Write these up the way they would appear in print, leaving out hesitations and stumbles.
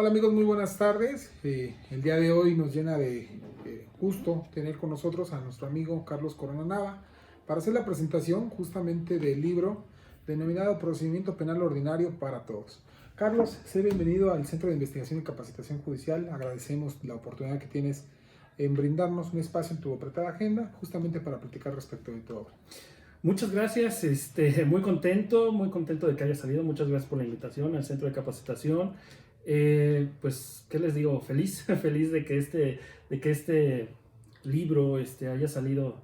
Hola amigos, muy buenas tardes. El día de hoy nos llena de gusto tener con nosotros a nuestro amigo Carlos Corona Nava para hacer la presentación justamente del libro denominado Procedimiento Penal Ordinario para Todos. Carlos, sé bienvenido al Centro de Investigación y Capacitación Judicial. Agradecemos la oportunidad que tienes en brindarnos un espacio en tu apretada agenda justamente para platicar respecto de tu obra. Muchas gracias, muy contento de que haya salido. Muchas gracias por la invitación al Centro de Capacitación. Pues, ¿qué les digo? Feliz, feliz de que este libro haya salido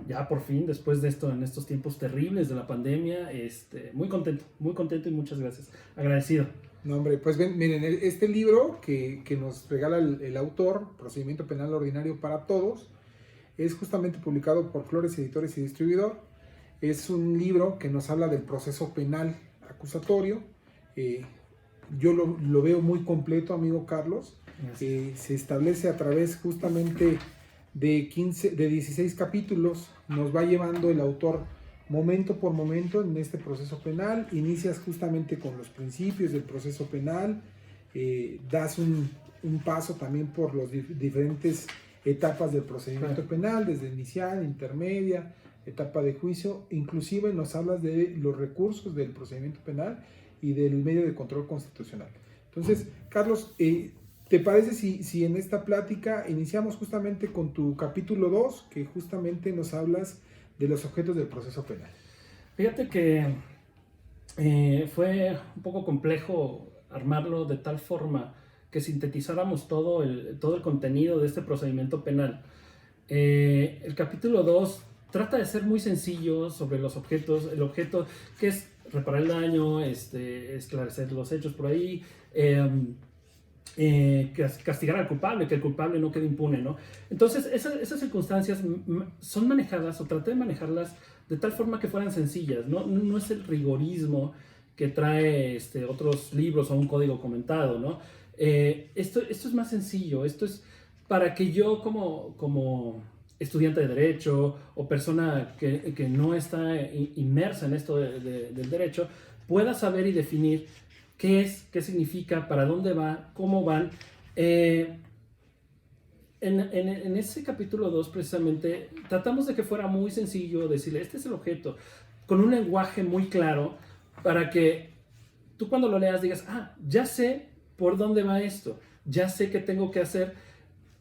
ya por fin, después de esto, en estos tiempos terribles de la pandemia. Muy contento y muchas gracias. Agradecido. No, hombre, pues ven, miren, este libro que nos regala el autor, Procedimiento Penal Ordinario para Todos, es justamente publicado por Flores Editores y Distribuidor. Es un libro que nos habla del proceso penal acusatorio. Yo lo veo muy completo, amigo Carlos. Se establece a través justamente de 16 capítulos. Nos va llevando el autor momento por momento en este proceso penal. Inicias justamente con los principios del proceso penal. Das un paso también por las diferentes etapas del procedimiento penal, desde inicial, intermedia, etapa de juicio. Inclusive nos hablas de los recursos del procedimiento penal y del medio de control constitucional. Entonces, Carlos, ¿te parece si en esta plática iniciamos justamente con tu capítulo 2, que justamente nos hablas de los objetos del proceso penal? Fíjate que fue un poco complejo armarlo de tal forma que sintetizáramos todo el contenido de este procedimiento penal. El capítulo 2 trata de ser muy sencillo sobre los objetos. El objeto que es reparar el daño, esclarecer los hechos por ahí, castigar al culpable, que el culpable no quede impune, ¿no? Entonces, esas circunstancias son manejadas, o traté de manejarlas de tal forma que fueran sencillas, ¿no? No es el rigorismo que trae otros libros o un código comentado, ¿no? Esto es más sencillo. Esto es para que yo como estudiante de Derecho o persona que no está inmersa en esto del derecho, pueda saber y definir qué es, qué significa, para dónde va, cómo van. En ese capítulo 2 precisamente tratamos de que fuera muy sencillo decirle, este es el objeto, con un lenguaje muy claro, para que tú cuando lo leas digas, ya sé por dónde va esto, ya sé qué tengo que hacer,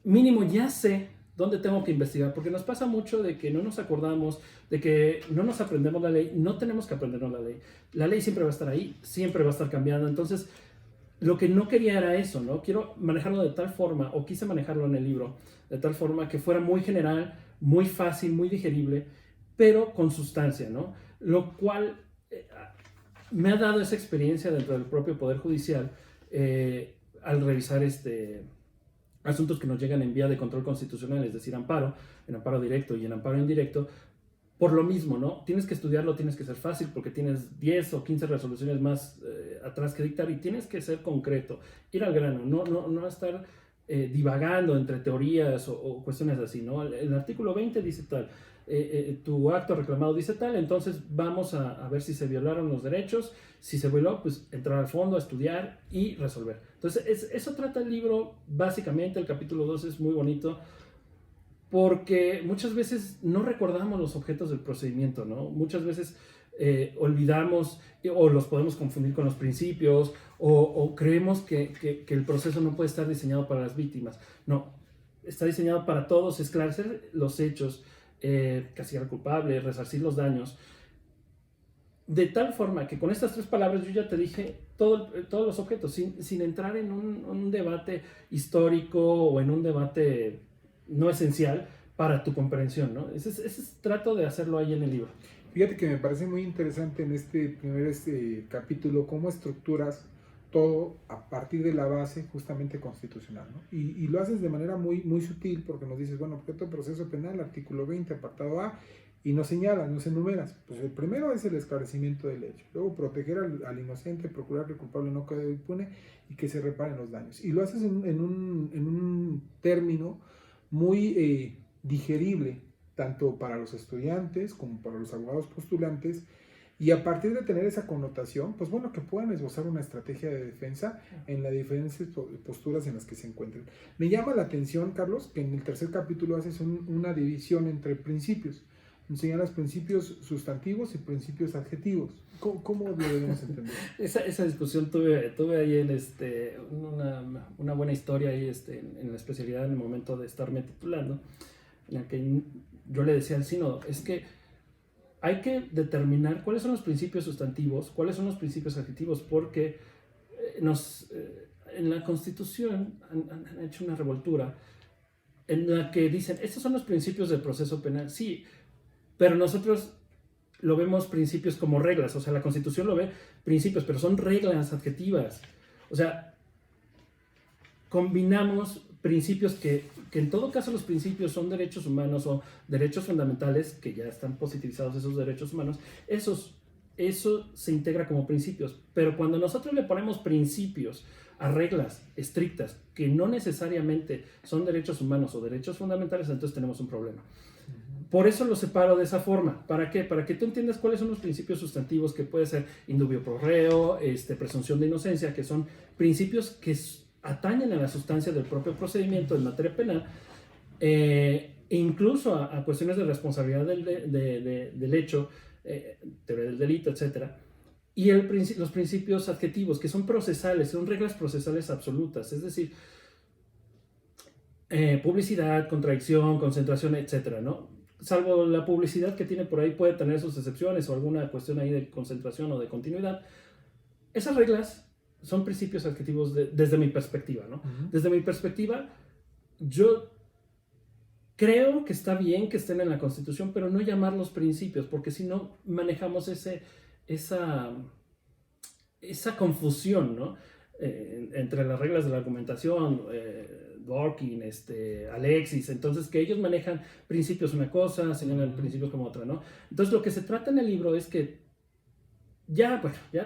mínimo ya sé dónde tengo que investigar, porque nos pasa mucho de que no nos acordamos, de que no nos aprendemos la ley. No tenemos que aprendernos la ley siempre va a estar ahí, siempre va a estar cambiando. Entonces, lo que no quería era eso, ¿no? Quiero manejarlo de tal forma, o quise manejarlo en el libro, de tal forma que fuera muy general, muy fácil, muy digerible, pero con sustancia, ¿no? Lo cual me ha dado esa experiencia dentro del propio Poder Judicial al revisar asuntos que nos llegan en vía de control constitucional, es decir, amparo, en amparo directo y en amparo indirecto. Por lo mismo, ¿no? Tienes que estudiarlo, tienes que ser fácil porque tienes 10 o 15 resoluciones más atrás que dictar, y tienes que ser concreto, ir al grano, no estar divagando entre teorías o cuestiones así, ¿no? El artículo 20 dice tal, tu acto reclamado dice tal, entonces vamos a ver si se violaron los derechos. Si se violó, pues entrar al fondo, a estudiar y resolver. Entonces, eso trata el libro básicamente. El capítulo 2 es muy bonito, porque muchas veces no recordamos los objetos del procedimiento, ¿no? Muchas veces olvidamos o los podemos confundir con los principios, o creemos que el proceso no puede estar diseñado para las víctimas. No, está diseñado para todos, esclarecer los hechos, castigar al culpable, resarcir los daños, de tal forma que con estas 3 palabras yo ya te dije todos los objetos, sin entrar en un debate histórico o en un debate no esencial para tu comprensión, ¿no? Ese trato de hacerlo ahí en el libro. Fíjate que me parece muy interesante en este primer capítulo cómo estructuras todo a partir de la base justamente constitucional, ¿no? Y lo haces de manera muy, muy sutil, porque nos dices, bueno, objeto de proceso penal, artículo 20, apartado A, y nos señalas, nos enumeras. Pues el primero es el esclarecimiento del hecho, luego proteger al inocente, procurar que el culpable no quede impune y que se reparen los daños. Y lo haces en un término muy digerible, tanto para los estudiantes como para los abogados postulantes, Y a partir de tener esa connotación, pues bueno, que puedan esbozar una estrategia de defensa en las diferentes posturas en las que se encuentren. Me llama la atención, Carlos, que en el tercer capítulo haces una división entre principios. Señalas principios sustantivos y principios adjetivos. ¿Cómo lo debemos entender? Esa discusión tuve ahí en una buena historia ahí en la especialidad en el momento de estarme titulando, en la que yo le decía al sínodo, es que hay que determinar cuáles son los principios sustantivos, cuáles son los principios adjetivos, porque en la Constitución han hecho una revoltura en la que dicen, estos son los principios del proceso penal, sí, pero nosotros lo vemos principios como reglas, o sea, la Constitución lo ve principios, pero son reglas adjetivas. O sea, combinamos principios que en todo caso los principios son derechos humanos o derechos fundamentales, que ya están positivizados esos derechos humanos, eso se integra como principios. Pero cuando nosotros le ponemos principios a reglas estrictas que no necesariamente son derechos humanos o derechos fundamentales, entonces tenemos un problema. Por eso lo separo de esa forma. ¿Para qué? Para que tú entiendas cuáles son los principios sustantivos, que puede ser indubio pro reo, presunción de inocencia, que son principios que atañen a la sustancia del propio procedimiento en materia penal, e incluso a cuestiones de responsabilidad del hecho, teoría del delito, etc. Y los principios adjetivos, que son procesales, son reglas procesales absolutas, es decir, publicidad, contradicción, concentración, etc., ¿no? Salvo la publicidad que tiene por ahí, puede tener sus excepciones o alguna cuestión ahí de concentración o de continuidad. Esas reglas son principios adjetivos desde mi perspectiva, ¿no? Uh-huh. Desde mi perspectiva, yo creo que está bien que estén en la Constitución, pero no llamarlos principios, porque si no manejamos esa confusión, ¿no? Entre las reglas de la argumentación, Dworkin, Alexis, entonces que ellos manejan principios una cosa, señalan principios como otra, ¿no? Entonces lo que se trata en el libro es que ya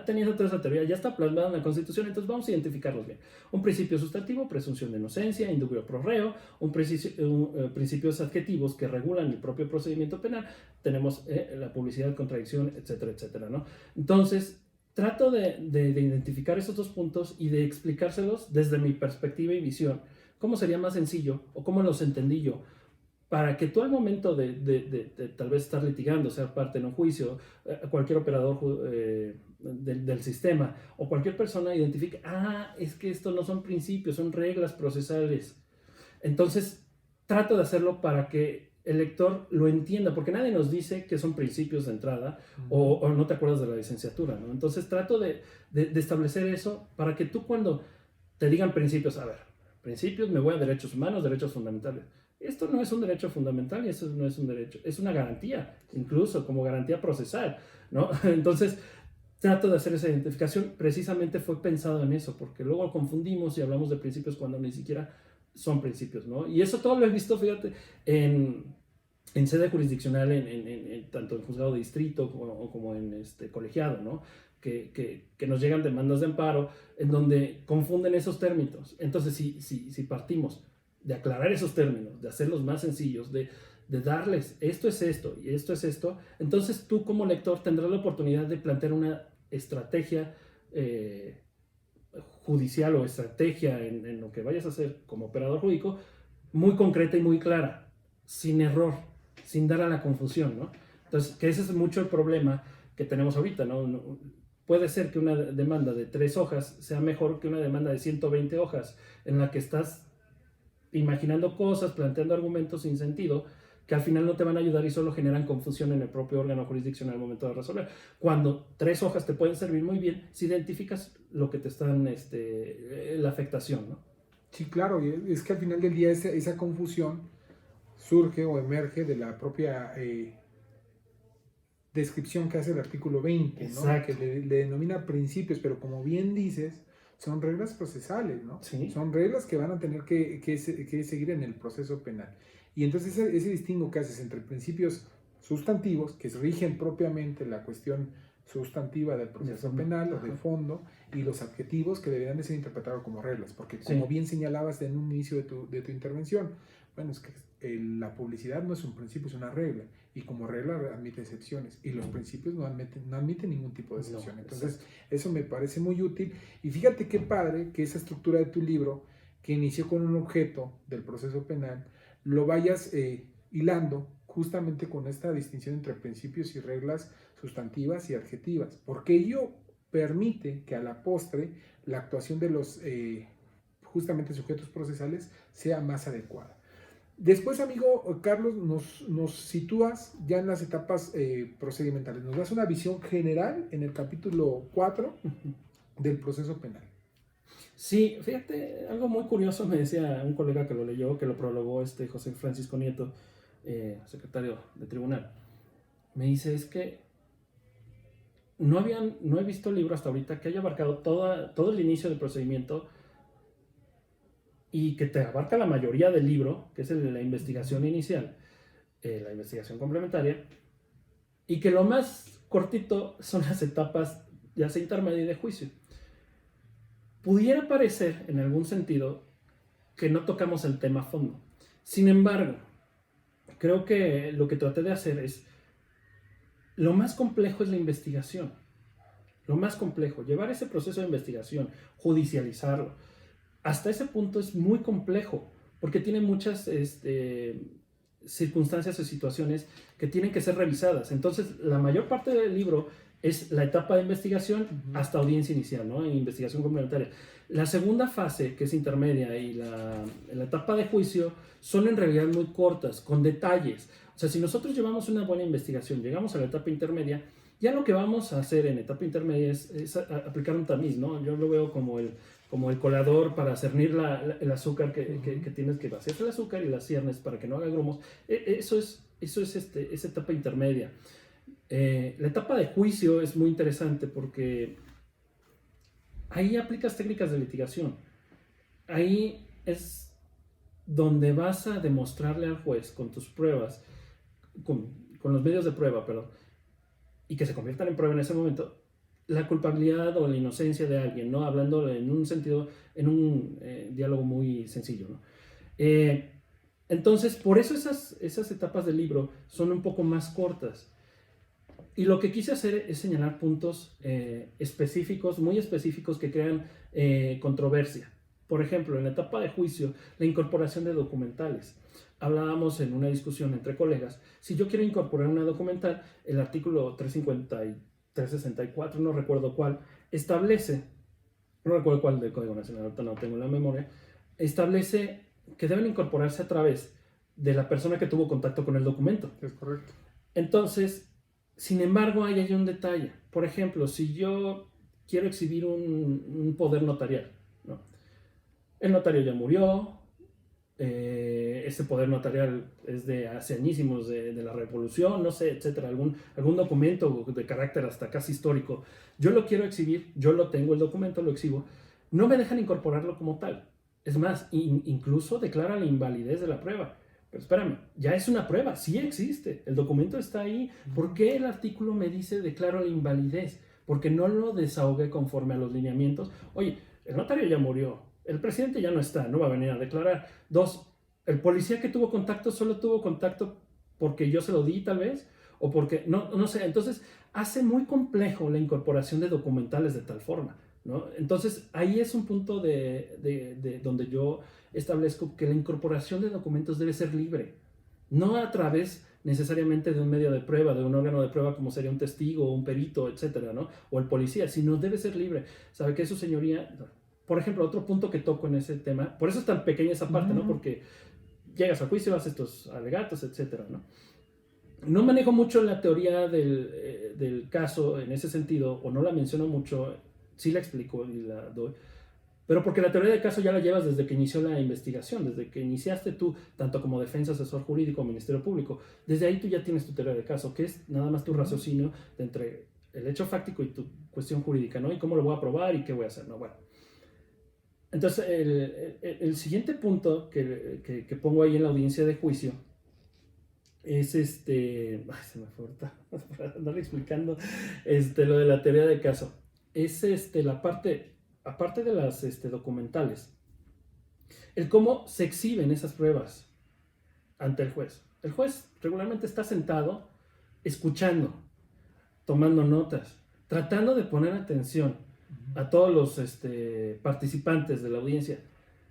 teniendo toda esa teoría, ya está plasmada en la Constitución, entonces vamos a identificarlos bien. Un principio sustantivo, presunción de inocencia, indubio pro reo, principios adjetivos que regulan el propio procedimiento penal, tenemos la publicidad, contradicción, etcétera, etcétera, ¿no? Entonces, trato de identificar esos dos puntos y de explicárselos desde mi perspectiva y visión. ¿Cómo sería más sencillo o cómo los entendí yo? Para que tú al momento de tal vez estar litigando, ser parte en un juicio, cualquier operador del sistema o cualquier persona identifique, es que esto no son principios, son reglas procesales. Entonces, trato de hacerlo para que el lector lo entienda, porque nadie nos dice que son principios de entrada o no te acuerdas de la licenciatura, ¿no? Entonces, trato de establecer eso para que tú cuando te digan principios, a ver, principios, me voy a derechos humanos, derechos fundamentales. Esto no es un derecho fundamental y eso no es un derecho, es una garantía, incluso como garantía procesal, ¿no? Entonces, trato de hacer esa identificación. Precisamente fue pensado en eso, porque luego confundimos y hablamos de principios cuando ni siquiera son principios, ¿no? Y eso todo lo he visto, fíjate, en sede jurisdiccional, tanto en juzgado de distrito como en colegiado, ¿no? Que nos llegan demandas de amparo en donde confunden esos términos. Entonces, si partimos de aclarar esos términos, de hacerlos más sencillos, de darles esto es esto y esto es esto, entonces tú como lector tendrás la oportunidad de plantear una estrategia judicial o estrategia en lo que vayas a hacer como operador jurídico muy concreta y muy clara, sin error, sin dar a la confusión, ¿no? Entonces, que ese es mucho el problema que tenemos ahorita, ¿no? Puede ser que una demanda de 3 hojas sea mejor que una demanda de 120 hojas en la que estás imaginando cosas, planteando argumentos sin sentido, que al final no te van a ayudar y solo generan confusión en el propio órgano jurisdiccional al momento de resolver. Cuando 3 hojas te pueden servir muy bien, si identificas lo que te están, la afectación, ¿no? Sí, claro, y es que al final del día esa confusión surge o emerge de la propia descripción que hace el artículo 20, ¿no? Que le denomina principios, pero como bien dices, son reglas procesales, ¿no? Sí. Son reglas que van a tener que seguir en el proceso penal. Y entonces ese distingo que haces entre principios sustantivos, que rigen propiamente la cuestión sustantiva del proceso penal o de fondo, y los adjetivos que deberían de ser interpretados como reglas, porque como bien señalabas en un inicio de tu intervención, bueno, es que la publicidad no es un principio, es una regla. Y como regla admite excepciones. Y los principios no admiten ningún tipo de excepción. Entonces, eso me parece muy útil. Y fíjate qué padre que esa estructura de tu libro, que inició con un objeto del proceso penal, lo vayas hilando justamente con esta distinción entre principios y reglas sustantivas y adjetivas. Porque ello permite que a la postre la actuación de los justamente sujetos procesales sea más adecuada. Después, amigo Carlos, nos sitúas ya en las etapas procedimentales. Nos das una visión general en el capítulo 4 del proceso penal. Sí, fíjate, algo muy curioso me decía un colega que lo leyó, que lo prologó José Francisco Nieto, secretario de tribunal. Me dice, es que no he visto libro hasta ahorita que haya abarcado todo el inicio del procedimiento y que te abarca la mayoría del libro, que es la investigación inicial, la investigación complementaria, y que lo más cortito son las etapas, ya sea intermedia y de juicio. Pudiera parecer, en algún sentido, que no tocamos el tema a fondo. Sin embargo, creo que lo que traté de hacer es, lo más complejo es la investigación. Lo más complejo, llevar ese proceso de investigación, judicializarlo, hasta ese punto es muy complejo, porque tiene muchas circunstancias o situaciones que tienen que ser revisadas. Entonces, la mayor parte del libro es la etapa de investigación hasta audiencia inicial, ¿no? Investigación complementaria. La segunda fase, que es intermedia, y la etapa de juicio, son en realidad muy cortas, con detalles. O sea, si nosotros llevamos una buena investigación, llegamos a la etapa intermedia, ya lo que vamos a hacer en etapa intermedia es aplicar un tamiz, ¿no? Yo lo veo como el colador para cernir el azúcar que tienes que vaciar el azúcar y las ciernes para que no haga grumos. Eso es esa etapa intermedia. La etapa de juicio es muy interesante porque ahí aplicas técnicas de litigación. Ahí es donde vas a demostrarle al juez con tus pruebas, con los medios de prueba, perdón, y que se conviertan en prueba en ese momento, la culpabilidad o la inocencia de alguien, ¿no? Hablando en un sentido, en un diálogo muy sencillo, ¿no? Entonces, por eso esas etapas del libro son un poco más cortas. Y lo que quise hacer es señalar puntos específicos, muy específicos, que crean controversia. Por ejemplo, en la etapa de juicio, la incorporación de documentales. Hablábamos en una discusión entre colegas, si yo quiero incorporar una documental, el artículo 350 y 364, no recuerdo cuál, establece, no recuerdo cuál del Código Nacional, ahorita no tengo en la memoria, establece que deben incorporarse a través de la persona que tuvo contacto con el documento. Es correcto. Entonces, sin embargo, ahí hay un detalle. Por ejemplo, si yo quiero exhibir un poder notarial, ¿no? El notario ya murió, ese poder notarial es de hace añísimos de la Revolución, no sé, etcétera, algún documento de carácter hasta casi histórico. Yo lo quiero exhibir, yo lo tengo, el documento lo exhibo, no me dejan incorporarlo como tal. Es más, incluso declara la invalidez de la prueba. Pero espérame, ya es una prueba, sí existe, el documento está ahí. ¿Por qué el artículo me dice declaro la invalidez? Porque no lo desahogué conforme a los lineamientos. Oye, el notario ya murió, el presidente ya no está, no va a venir a declarar. 2, el policía que tuvo contacto solo tuvo contacto porque yo se lo di tal vez, o porque, no sé. Entonces hace muy complejo la incorporación de documentales de tal forma, ¿no? Entonces ahí es un punto de donde yo establezco que la incorporación de documentos debe ser libre, no a través necesariamente de un medio de prueba, de un órgano de prueba como sería un testigo, un perito, etcétera, ¿no? O el policía, sino debe ser libre. ¿Sabe qué, su señoría? Por ejemplo, otro punto que toco en ese tema, por eso es tan pequeña esa parte, ¿no? Porque llegas a juicio, haces tus alegatos, etcétera, ¿no? No manejo mucho la teoría del caso en ese sentido, o no la menciono mucho, sí la explico y la doy, pero porque la teoría del caso ya la llevas desde que inició la investigación, desde que iniciaste tú, tanto como defensa, asesor jurídico o Ministerio Público, desde ahí tú ya tienes tu teoría del caso, que es nada más tu raciocinio de entre el hecho fáctico y tu cuestión jurídica, ¿no? Y cómo lo voy a probar y qué voy a hacer, ¿no? Bueno. Entonces, el siguiente punto que pongo ahí en la audiencia de juicio es ay, se me fue ahorita, para andar explicando lo de la teoría del caso. Es la parte, aparte de las documentales, el cómo se exhiben esas pruebas. ante el juez. El juez regularmente está sentado, escuchando, tomando notas, tratando de poner atención a todos los participantes de la audiencia,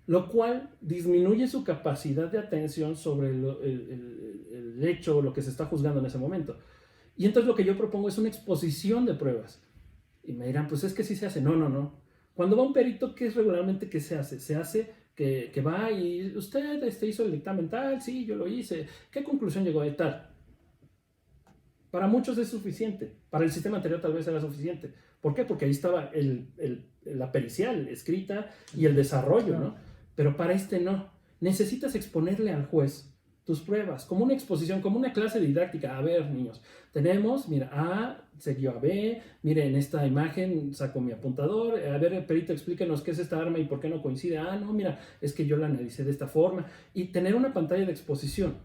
lo cual disminuye su capacidad de atención sobre el hecho o lo que se está juzgando en ese momento. Y entonces lo que yo propongo es una exposición de pruebas. Y me dirán, pues es que sí se hace. No, no, no. Cuando va un perito, ¿qué es regularmente que se hace? Se hace que va y usted hizo el dictamen tal, sí, yo lo hice. ¿Qué conclusión llegó de tal? Para muchos es suficiente. Para el sistema anterior tal vez era suficiente. ¿Por qué? Porque ahí estaba la pericial escrita y el desarrollo, ¿no? Pero para este no. Necesitas exponerle al juez tus pruebas, como una exposición, como una clase didáctica. A ver, niños, tenemos, mira, A seguido a B, mire, en esta imagen saco mi apuntador, a ver, perito, explíquenos qué es esta arma y por qué no coincide. Ah, no, mira, es que yo la analicé de esta forma. Y tener una pantalla de exposición.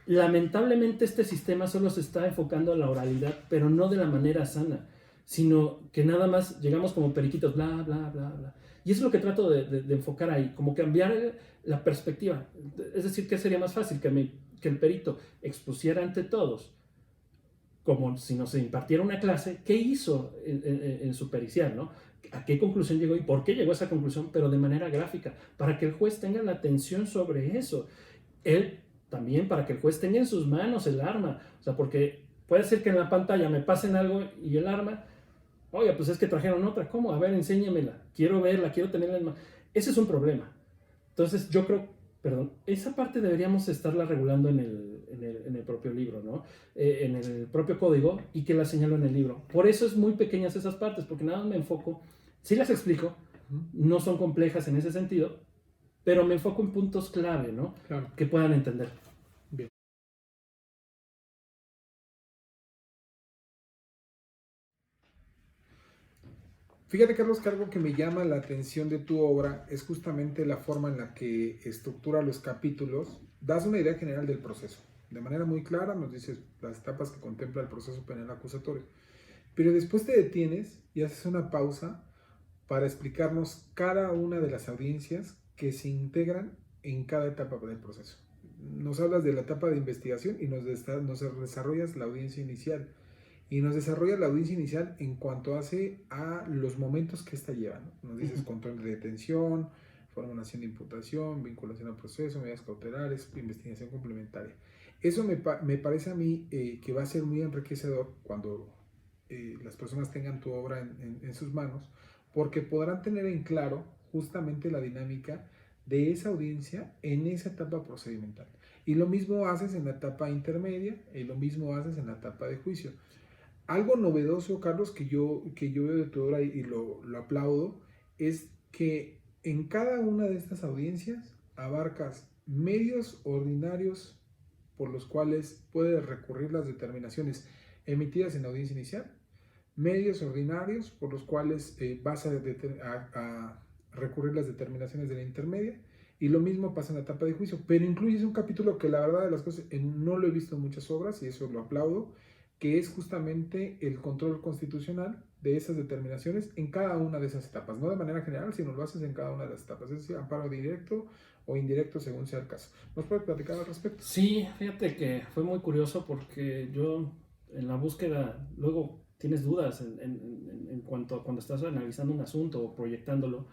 Lamentablemente este sistema solo se está enfocando a la oralidad, pero no de la manera sana, sino que nada más llegamos como periquitos, bla, bla, bla, bla. Y eso es lo que trato de enfocar ahí, como cambiar la perspectiva. Es decir, ¿qué sería más fácil? Que el perito expusiera ante todos, como si nos impartiera una clase, qué hizo en su pericial, ¿no? A qué conclusión llegó y por qué llegó a esa conclusión, pero de manera gráfica, para que el juez tenga la atención sobre eso. Él también, para que el juez tenga en sus manos el arma. O sea, porque puede ser que en la pantalla me pasen algo y el arma... Oye, pues es que trajeron otra. ¿Cómo? A ver, enséñamela. Quiero verla, quiero tenerla en mano. Ese es un problema. Entonces, yo creo, esa parte deberíamos estarla regulando en el propio libro, ¿no? En el propio código y que la señalo en el libro. Por eso es muy pequeñas esas partes, porque nada más me enfoco, sí las explico, no son complejas en ese sentido, pero me enfoco en puntos clave, ¿no? Claro. Que puedan entender. Bien. Fíjate, Carlos, que algo que me llama la atención de tu obra es justamente la forma en la que estructura los capítulos. Das una idea general del proceso. De manera muy clara nos dices las etapas que contempla el proceso penal acusatorio. Pero después te detienes y haces una pausa para explicarnos cada una de las audiencias que se integran en cada etapa del proceso. Nos hablas de la etapa de investigación y nos desarrollas la audiencia inicial. Y nos desarrolla la audiencia inicial en cuanto hace a los momentos que ésta lleva, ¿no? Nos dices control de detención, formulación de imputación, vinculación al proceso, medidas cautelares, investigación complementaria. Eso me parece a mí que va a ser muy enriquecedor cuando las personas tengan tu obra en sus manos, porque podrán tener en claro justamente la dinámica de esa audiencia en esa etapa procedimental. Y lo mismo haces en la etapa intermedia y lo mismo haces en la etapa de juicio. Algo novedoso, Carlos, que yo veo de tu obra y lo aplaudo, es que en cada una de estas audiencias abarcas medios ordinarios por los cuales puedes recurrir las determinaciones emitidas en la audiencia inicial, medios ordinarios por los cuales vas a recurrir las determinaciones de la intermedia, y lo mismo pasa en la etapa de juicio, pero incluyes un capítulo que la verdad de las cosas no lo he visto en muchas obras y eso lo aplaudo, que es justamente el control constitucional de esas determinaciones en cada una de esas etapas, no de manera general, sino lo haces en cada una de las etapas, es decir, amparo directo o indirecto según sea el caso. ¿Nos puedes platicar al respecto? Sí, fíjate que fue muy curioso porque yo en la búsqueda, luego tienes dudas en cuanto a cuando estás analizando un asunto o proyectándolo,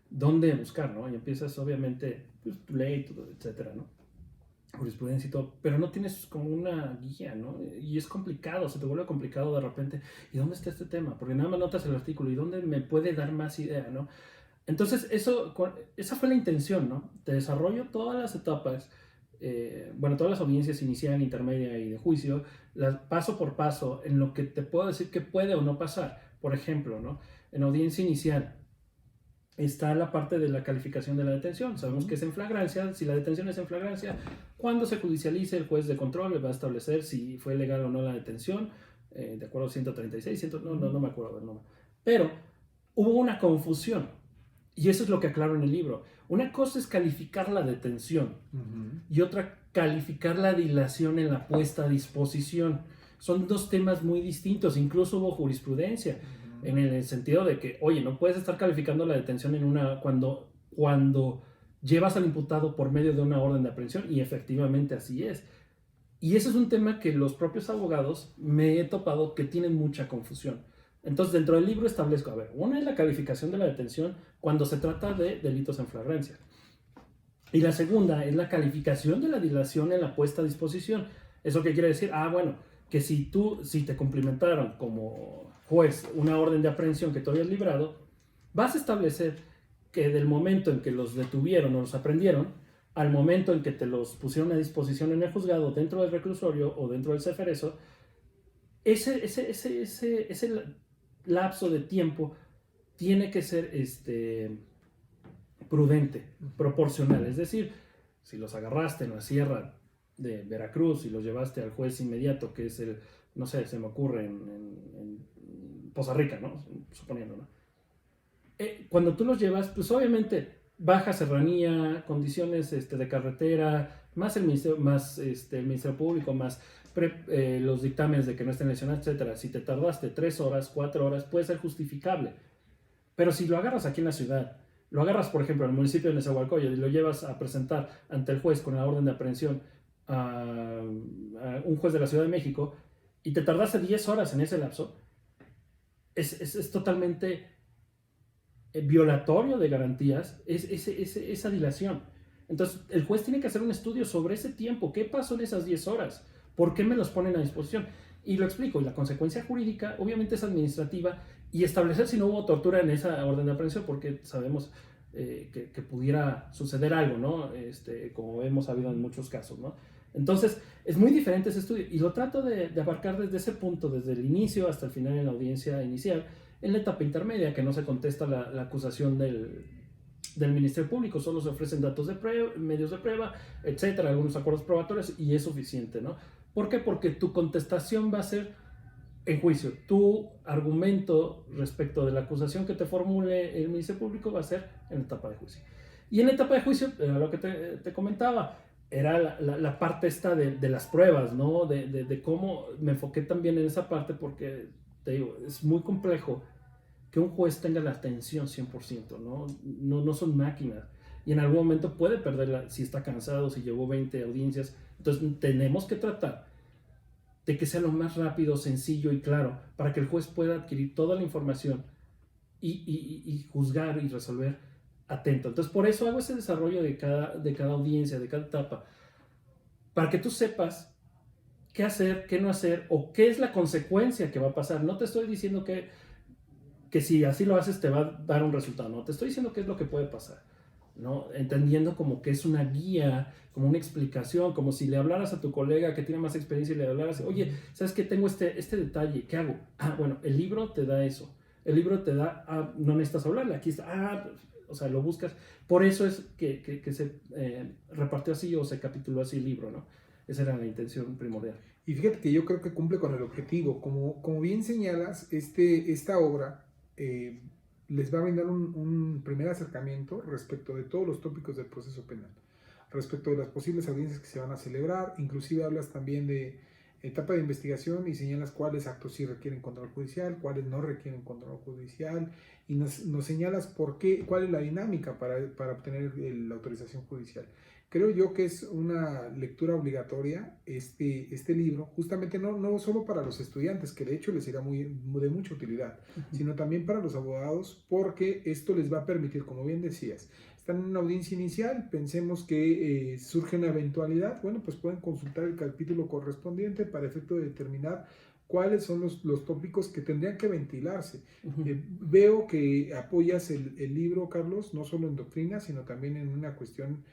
dónde buscar, ¿no? Y empiezas obviamente, pues, tu ley, todo, etcétera, ¿no? Jurisprudencia y todo, pero no tienes como una guía, ¿no? Y es complicado, se te vuelve complicado de repente. ¿Y dónde está este tema? Porque nada más notas el artículo, ¿y dónde me puede dar más idea, no? Entonces, esa fue la intención, ¿no? Te desarrollo todas las etapas, todas las audiencias inicial, intermedia y de juicio, paso por paso, en lo que te puedo decir que puede o no pasar. Por ejemplo, ¿no? En audiencia inicial, está la parte de la calificación de la detención. Sabemos que es en flagrancia. Si la detención es en flagrancia, cuando se judicialice, el juez de control va a establecer si fue legal o no la detención, de acuerdo a 136, no me acuerdo del nombre. Pero hubo una confusión, y eso es lo que aclaro en el libro. Una cosa es calificar la detención, y otra calificar la dilación en la puesta a disposición. Son dos temas muy distintos, incluso hubo jurisprudencia. En el sentido de que, oye, no puedes estar calificando la detención cuando llevas al imputado por medio de una orden de aprehensión, y efectivamente así es. Y ese es un tema que los propios abogados me he topado que tienen mucha confusión. Entonces, dentro del libro establezco, a ver, una es la calificación de la detención cuando se trata de delitos en flagrancia. Y la segunda es la calificación de la dilación en la puesta a disposición. ¿Eso qué quiere decir? Bueno, que si te cumplimentaron como juez una orden de aprehensión que tú habías librado, vas a establecer que del momento en que los detuvieron o los aprendieron, al momento en que te los pusieron a disposición en el juzgado, dentro del reclusorio o dentro del ceferezo, ese lapso de tiempo tiene que ser prudente, proporcional. Es decir, si los agarraste en la sierra de Veracruz y los llevaste al juez inmediato, que es no sé, se me ocurre en Poza Rica, ¿no? Suponiendo, ¿no? Cuando tú los llevas, pues obviamente baja serranía, condiciones de carretera, más el Ministerio Público, más los dictámenes de que no estén lesionados, etcétera. Si te tardaste 3 horas, 4 horas, puede ser justificable. Pero si lo agarras aquí en la ciudad, lo agarras, por ejemplo, en el municipio de Nezahualcóyotl y lo llevas a presentar ante el juez con la orden de aprehensión a un juez de la Ciudad de México y te tardaste 10 horas en ese lapso, es totalmente violatorio de garantías esa dilación. Entonces, el juez tiene que hacer un estudio sobre ese tiempo. ¿Qué pasó en esas 10 horas? ¿Por qué me los ponen a disposición? Y lo explico. Y la consecuencia jurídica, obviamente, es administrativa, y establecer si no hubo tortura en esa orden de aprehensión, porque sabemos que pudiera suceder algo, ¿no? Como hemos sabido en muchos casos, ¿no? Entonces, es muy diferente ese estudio, y lo trato de abarcar desde ese punto, desde el inicio hasta el final en la audiencia inicial, en la etapa intermedia, que no se contesta la acusación del Ministerio Público, solo se ofrecen datos de prueba, medios de prueba, etcétera, algunos acuerdos probatorios, y es suficiente, ¿no? ¿Por qué? Porque tu contestación va a ser en juicio. Tu argumento respecto de la acusación que te formule el Ministerio Público va a ser en la etapa de juicio. Y en la etapa de juicio, era lo que te comentaba, era la parte esta de las pruebas, ¿no? De cómo me enfoqué también en esa parte, porque te digo, es muy complejo que un juez tenga la atención 100%, ¿no? No son máquinas. Y en algún momento puede perderla si está cansado, si llevó 20 audiencias. Entonces tenemos que tratar de que sea lo más rápido, sencillo y claro, para que el juez pueda adquirir toda la información y juzgar y resolver atento. Entonces, por eso hago ese desarrollo de cada audiencia, de cada etapa, para que tú sepas qué hacer, qué no hacer, o qué es la consecuencia que va a pasar. No te estoy diciendo que si así lo haces te va a dar un resultado, no, te estoy diciendo qué es lo que puede pasar, ¿no? Entendiendo como que es una guía, como una explicación, como si le hablaras a tu colega que tiene más experiencia y le hablaras, oye, ¿sabes qué? Tengo este detalle, ¿qué hago? Bueno, el libro te da eso, el libro te da, no necesitas hablarle, aquí está, o sea, lo buscas. Por eso es que se repartió así o se capituló así el libro, ¿no? Esa era la intención primordial. Y fíjate que yo creo que cumple con el objetivo. Como bien señalas, esta obra les va a brindar un primer acercamiento respecto de todos los tópicos del proceso penal, respecto de las posibles audiencias que se van a celebrar. Inclusive hablas también de etapa de investigación y señalas cuáles actos sí requieren control judicial, cuáles no requieren control judicial, y nos señalas cuál es la dinámica para obtener la autorización judicial. Creo yo que es una lectura obligatoria este libro, justamente no solo para los estudiantes, que de hecho les será de mucha utilidad, sino también para los abogados, porque esto les va a permitir, como bien decías, están en una audiencia inicial, pensemos que surge una eventualidad, bueno, pues pueden consultar el capítulo correspondiente para efecto de determinar cuáles son los tópicos que tendrían que ventilarse. Veo que apoyas el libro, Carlos, no solo en doctrina, sino también en una cuestión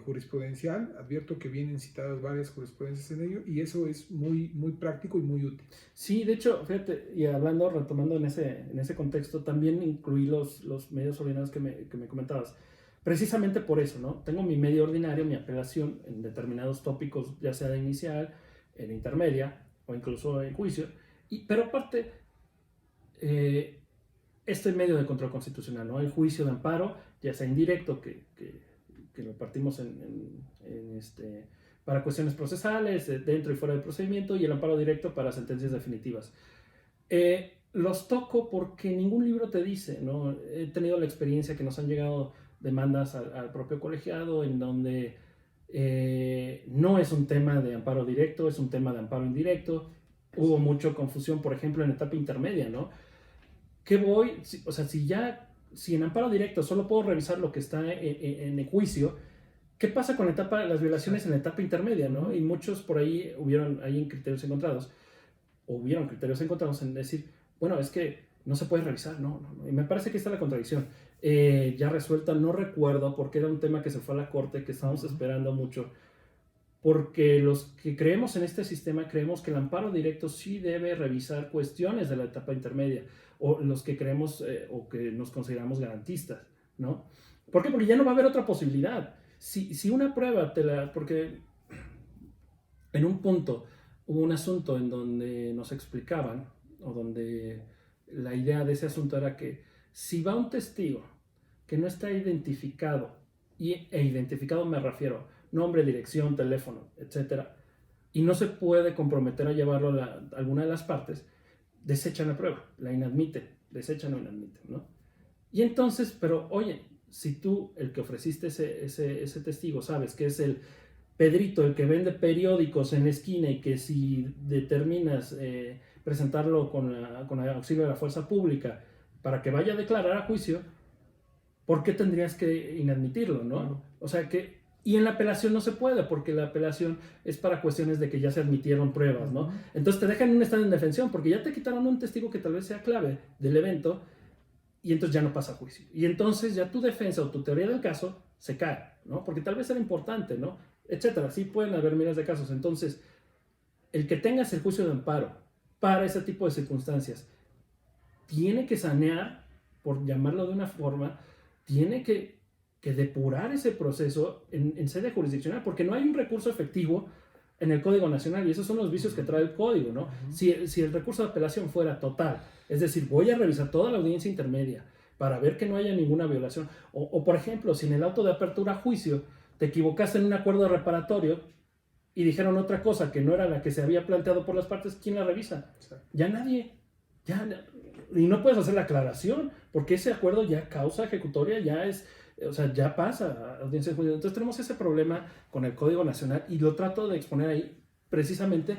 jurisprudencial. Advierto que vienen citadas varias jurisprudencias en ello, y eso es muy, muy práctico y muy útil. Sí, de hecho, fíjate, y retomando en ese contexto, también incluí los medios ordinarios que me comentabas. Precisamente por eso, ¿no? Tengo mi medio ordinario, mi apelación en determinados tópicos, ya sea de inicial, en intermedia o incluso en juicio, pero aparte, este medio de control constitucional, ¿no? El juicio de amparo, ya sea indirecto, que lo partimos para cuestiones procesales, dentro y fuera del procedimiento, y el amparo directo para sentencias definitivas. Los toco porque ningún libro te dice, ¿no? He tenido la experiencia que nos han llegado demandas al propio colegiado, en donde no es un tema de amparo directo, es un tema de amparo indirecto. Hubo mucha confusión, por ejemplo, en etapa intermedia, ¿no? ¿Qué voy? O sea, si en amparo directo solo puedo revisar lo que está en el juicio, ¿qué pasa con las violaciones en la etapa intermedia, ¿no? Y muchos por ahí hubieron criterios encontrados, en decir, bueno, es que no se puede revisar, no. Y me parece que está la contradicción. Ya resuelta, no recuerdo, porque era un tema que se fue a la corte, que estábamos esperando mucho, porque los que creemos en este sistema creemos que el amparo directo sí debe revisar cuestiones de la etapa intermedia, o los que creemos o que nos consideramos garantistas, ¿no? ¿Por qué? Porque ya no va a haber otra posibilidad. Si una prueba porque en un punto hubo un asunto en donde nos explicaban, o donde la idea de ese asunto era que si va un testigo que no está identificado, e identificado me refiero nombre, dirección, teléfono, etcétera, y no se puede comprometer a llevarlo a alguna de las partes, desechan la prueba, la inadmiten, desechan o inadmiten, ¿no? Y entonces, pero oye, si tú, el que ofreciste ese testigo, sabes que es el Pedrito, el que vende periódicos en la esquina, y que si determinas presentarlo con el auxilio de la fuerza pública para que vaya a declarar a juicio, ¿por qué tendrías que inadmitirlo, no? O sea que, y en la apelación no se puede, porque la apelación es para cuestiones de que ya se admitieron pruebas, ¿no? Entonces te dejan en un estado de indefensión, porque ya te quitaron un testigo que tal vez sea clave del evento, y entonces ya no pasa a juicio. Y entonces ya tu defensa o tu teoría del caso se cae, ¿no? Porque tal vez era importante, ¿no? Etcétera. Sí pueden haber miles de casos. Entonces, el que tengas el juicio de amparo para ese tipo de circunstancias tiene que sanear, por llamarlo de una forma, tiene que depurar ese proceso en sede jurisdiccional, porque no hay un recurso efectivo en el Código Nacional, y esos son los vicios que trae el Código, ¿no? Si el recurso de apelación fuera total, es decir, voy a revisar toda la audiencia intermedia para ver que no haya ninguna violación, o por ejemplo, si en el auto de apertura a juicio te equivocaste en un acuerdo reparatorio y dijeron otra cosa que no era la que se había planteado por las partes, ¿quién la revisa? Ya nadie. Y no puedes hacer la aclaración, porque ese acuerdo ya causa ejecutoria, ya pasa a audiencia de juicio. Entonces tenemos ese problema con el Código Nacional, y lo trato de exponer ahí precisamente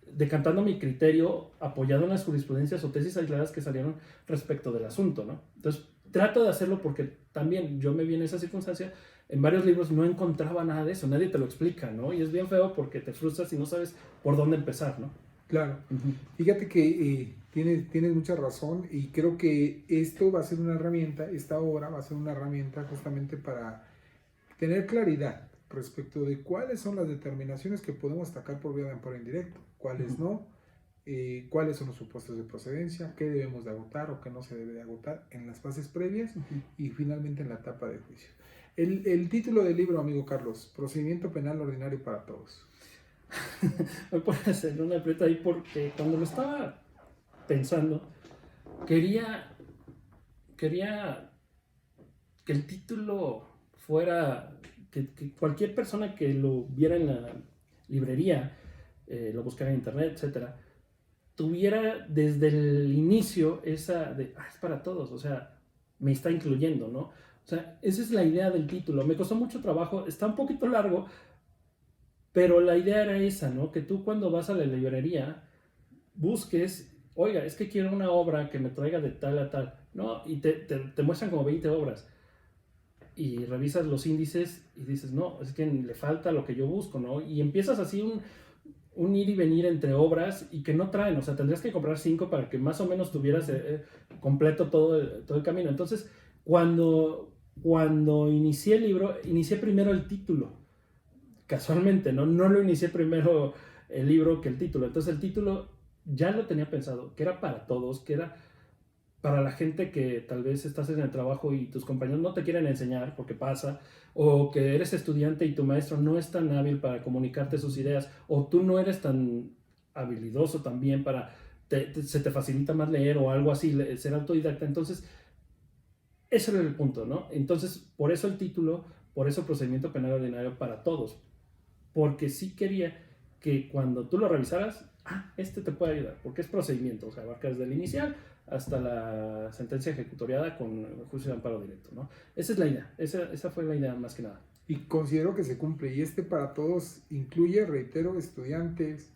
decantando mi criterio apoyado en las jurisprudencias o tesis aisladas que salieron respecto del asunto, ¿no? Entonces trato de hacerlo porque también yo me vi en esa circunstancia. En varios libros no encontraba nada de eso, nadie te lo explica, ¿no? Y es bien feo porque te frustras y no sabes por dónde empezar, ¿no? Claro. Fíjate que tienes mucha razón, y creo que esto va a ser una herramienta, esta obra va a ser una herramienta justamente para tener claridad respecto de cuáles son las determinaciones que podemos sacar por vía de amparo indirecto, cuáles no, cuáles son los supuestos de procedencia, qué debemos de agotar o qué no se debe de agotar en las fases previas y finalmente en la etapa de juicio. El título del libro, amigo Carlos, Procedimiento Penal Ordinario para Todos. Me puede hacer una aprieta ahí, porque cuando lo estaba pensando, quería que el título fuera, que cualquier persona que lo viera en la librería, lo buscara en internet, etcétera, tuviera desde el inicio esa de, es para todos, o sea, me está incluyendo, ¿no? O sea, esa es la idea del título. Me costó mucho trabajo, está un poquito largo, pero la idea era esa, ¿no? Que tú, cuando vas a la librería, busques, oiga, es que quiero una obra que me traiga de tal a tal, ¿no? Y te muestran como 20 obras. Y revisas los índices y dices, no, es que le falta lo que yo busco, ¿no? Y empiezas así un ir y venir entre obras, y que no traen, o sea, tendrías que comprar 5 para que más o menos tuvieras completo todo el camino. Entonces, cuando inicié el libro, inicié primero el título. Casualmente, no lo inicié primero el libro que el título. Entonces el título ya lo tenía pensado, que era para todos, que era para la gente que tal vez estás en el trabajo y tus compañeros no te quieren enseñar, porque pasa, o que eres estudiante y tu maestro no es tan hábil para comunicarte sus ideas, o tú no eres tan habilidoso también se te facilita más leer o algo así, ser autodidacta. Entonces ese era el punto, ¿no? Entonces, por eso el título, por eso Procedimiento Penal Ordinario para Todos, porque sí quería que cuando tú lo revisaras este te puede ayudar, porque es procedimiento, o sea, abarca desde el inicial hasta la sentencia ejecutoriada con juicio de amparo directo, ¿no? Esa es la idea, esa fue la idea más que nada. Y considero que se cumple. Y para todos incluye, reitero, estudiantes,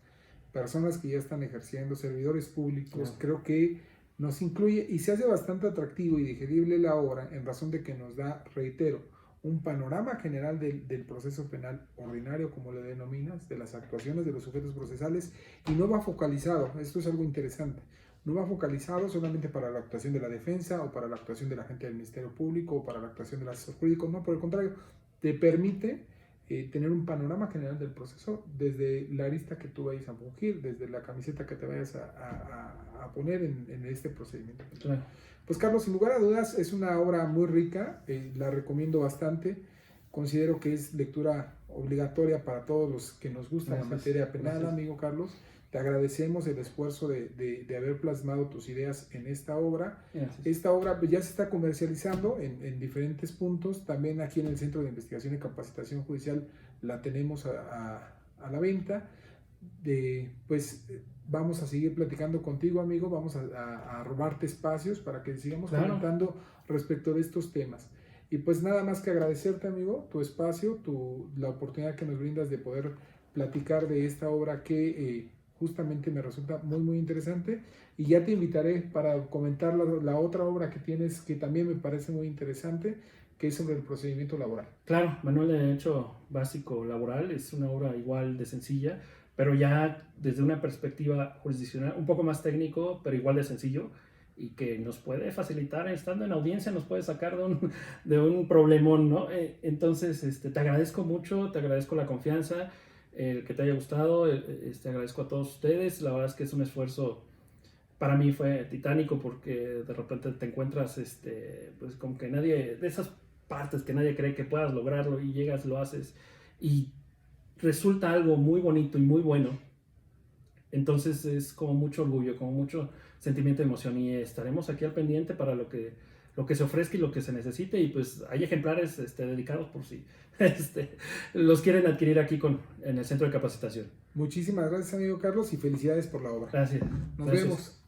personas que ya están ejerciendo, servidores públicos. Creo que nos incluye y se hace bastante atractivo y digerible la obra en razón de que nos da, reitero, un panorama general del proceso penal ordinario, como le denominas, de las actuaciones de los sujetos procesales, y no va focalizado, esto es algo interesante, no va focalizado solamente para la actuación de la defensa o para la actuación del agente del Ministerio Público o para la actuación del asesor jurídico, no, por el contrario, te permite tener un panorama general del proceso desde la arista que tú vayas a fungir, desde la camiseta que te vayas a poner en este procedimiento. Claro. Pues Carlos, sin lugar a dudas, es una obra muy rica, la recomiendo bastante, considero que es lectura obligatoria para todos los que nos gusta la materia penal, amigo Carlos. Te agradecemos el esfuerzo de haber plasmado tus ideas en esta obra. Gracias. Esta obra ya se está comercializando en diferentes puntos, también aquí en el Centro de Investigación y Capacitación Judicial la tenemos a la venta. Pues vamos a seguir platicando contigo, amigo, vamos a robarte espacios para que sigamos comentando respecto de estos temas. Y pues nada más que agradecerte, amigo, tu espacio, la oportunidad que nos brindas de poder platicar de esta obra que justamente me resulta muy muy interesante, y ya te invitaré para comentar la otra obra que tienes que también me parece muy interesante, que es sobre el procedimiento laboral. Claro, Manual de Derecho Básico Laboral es una obra igual de sencilla, pero ya desde una perspectiva jurisdiccional, un poco más técnico, pero igual de sencillo, y que nos puede facilitar, estando en audiencia, nos puede sacar de un problemón, ¿no? Entonces, te agradezco mucho, te agradezco la confianza, el que te haya gustado, agradezco a todos ustedes. La verdad es que es un esfuerzo, para mí fue titánico, porque de repente te encuentras, pues como que nadie, de esas partes que nadie cree que puedas lograrlo, y llegas, lo haces, y resulta algo muy bonito y muy bueno. Entonces es como mucho orgullo, como mucho sentimiento de emoción, y estaremos aquí al pendiente para lo que se ofrezca y lo que se necesite. Y pues hay ejemplares dedicados por si los quieren adquirir aquí en el Centro de Capacitación. Muchísimas gracias, amigo Carlos, y felicidades por la obra. Gracias. Nos Gracias. vemos.